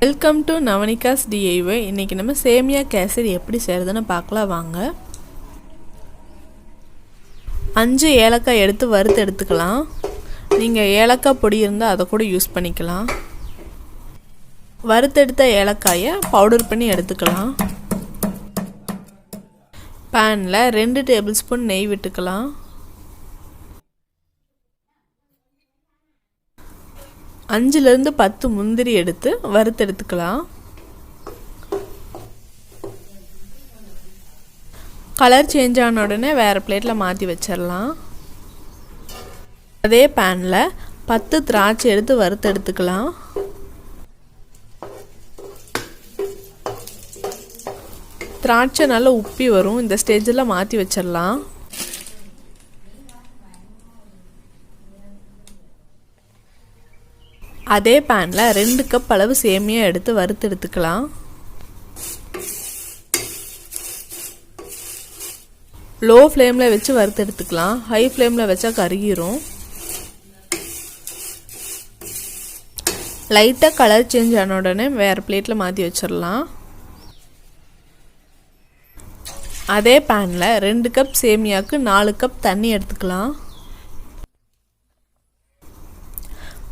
Welcome to நவனிகாஸ் DIY. இன்னைக்கு நம்ம சேமியா கேசரி எப்படி செய்யறதுன்னு பார்க்கலாம் வாங்க. 5 ஏலக்காய் எடுத்து வறுத்து எடுத்துக்கலாம். நீங்க ஏலக்காய் பொடி இருந்தா அத கூட யூஸ் பண்ணிக்கலாம். வறுத்தெடுத்த ஏலக்காயை பவுடர் பண்ணி எடுத்துக்கலாம். பேன்ல 2 டேபிள்ஸ்பூன் நெய் விட்டுக்கலாம். 5 ல இருந்து 10 முந்திரி எடுத்து வறுத்து எடுத்துக்கலாம். கலர் சேஞ்ச் ஆன உடனே வேற பிளேட்ல மாத்தி வச்சிரலாம். அதே பேன்ல 10 திராட்சை எடுத்து வறுத்து எடுத்துக்கலாம். திராட்சை நல்லா உப்பி வரும். இந்த ஸ்டேஜ்ல மாத்தி வச்சிரலாம். அதே பேன்ல 2 கப் அளவு சேமியா எடுத்து வறுத்து எடுத்துக்கலாம். லோ ஃப்ளேம்ல வச்சு வறுத்து எடுத்துக்கலாம். ஹை ஃப்ளேம்ல வச்சா கருகிரும். லைட்டா கலர் சேஞ்ச் ஆன உடனே வேற பிளேட்ல மாத்தி வச்சிரலாம். அதே பேன்ல 2 கப் சேமியாக்கு 4 கப் தண்ணி எடுத்துக்கலாம்.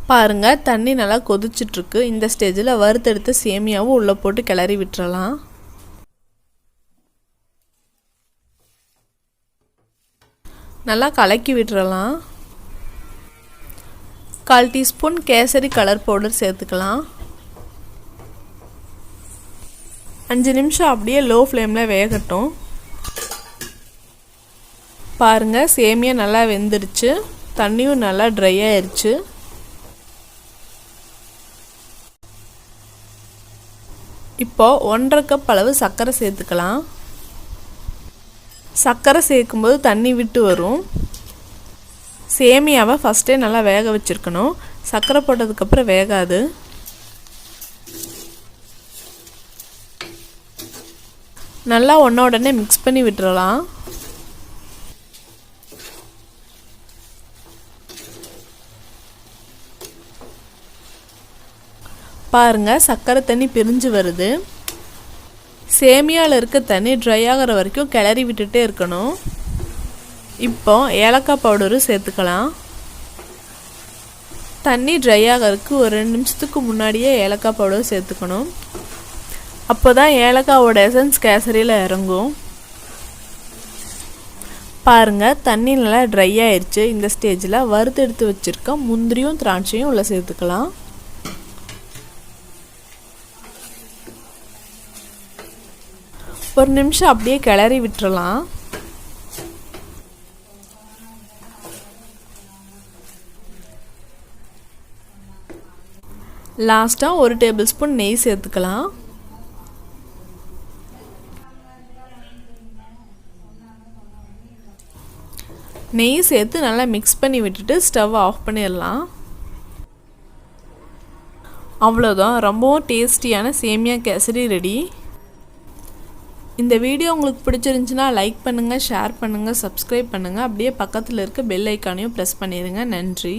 பாருங்க தண்ணி நல்லா கொதிச்சிட்டு இருக்கு. இந்த ஸ்டேஜ்ல வறுத்தெடுத்த சேமியாவை உள்ள போட்டு கிளறி விட்டுறலாம். நல்லா கலக்கி விட்டுறலாம். 1/4 டீஸ்பூன் கேசரி கலர் பவுடர் சேர்த்துக்கலாம். 5 நிமிஷம் அப்படியே லோ ஃப்ளேம்ல வேகட்டும். பாருங்க சேமியா நல்லா வெந்துருச்சு. தண்ணியும் நல்லா ட்ரை ஆயிருச்சு. இப்போ 1/2 கப் அளவு சர்க்கரை சேர்த்துக்கலாம். சர்க்கரை சேர்க்கும்போது தண்ணி விட்டு வரும். சேமியாவை ஃபஸ்ட்டே நல்லா வேக வச்சிருக்கணும். சர்க்கரை போட்டதுக்கப்புறம் வேகாது. நல்லா உடனே மிக்ஸ் பண்ணி விட்டுறலாம். பாருங்க சர்க்கரை தண்ணி பிரிஞ்சு வருது. சேமியாவில் இருக்க தண்ணி ட்ரை ஆகிற வரைக்கும் கிளறி விட்டுட்டே இருக்கணும். இப்போ ஏலக்காய் பவுடரும் சேர்த்துக்கலாம். தண்ணி ட்ரை ஆகிறதுக்கு ஒரு 2 நிமிஷத்துக்கு முன்னாடியே ஏலக்காய் பவுடர் சேர்த்துக்கணும். அப்போ தான் ஏலக்காவோட எசன்ஸ் கேசரியில் இறங்கும். பாருங்க தண்ணி நல்லா ட்ரை ஆயிடுச்சு. இந்த ஸ்டேஜில் வறுத்து எடுத்து வச்சுருக்க முந்திரியும் திராட்சையும் உள்ள சேர்த்துக்கலாம். ஒரு நிமிஷம் அப்படியே கிளறி விட்டுறலாம். லாஸ்டா 1 டேபிள்ஸ்பூன் நெய் சேர்த்துக்கலாம். நெய் சேர்த்து நல்லா மிக்ஸ் பண்ணி விட்டுட்டு ஸ்டவ் ஆஃப் பண்ணிடலாம். அவ்வளோதான், ரொம்பவும் டேஸ்டியான சேமியா கேசரி ரெடி. இந்த வீடியோ உங்களுக்கு பிடிச்சிருந்துச்சுன்னா லைக் பண்ணுங்கள், ஷேர் பண்ணுங்கள், சப்ஸ்கிரைப் பண்ணுங்கள். அப்படியே பக்கத்தில் இருக்க பெல் ஐக்கானையும் ப்ரெஸ் பண்ணிடுங்க. நன்றி.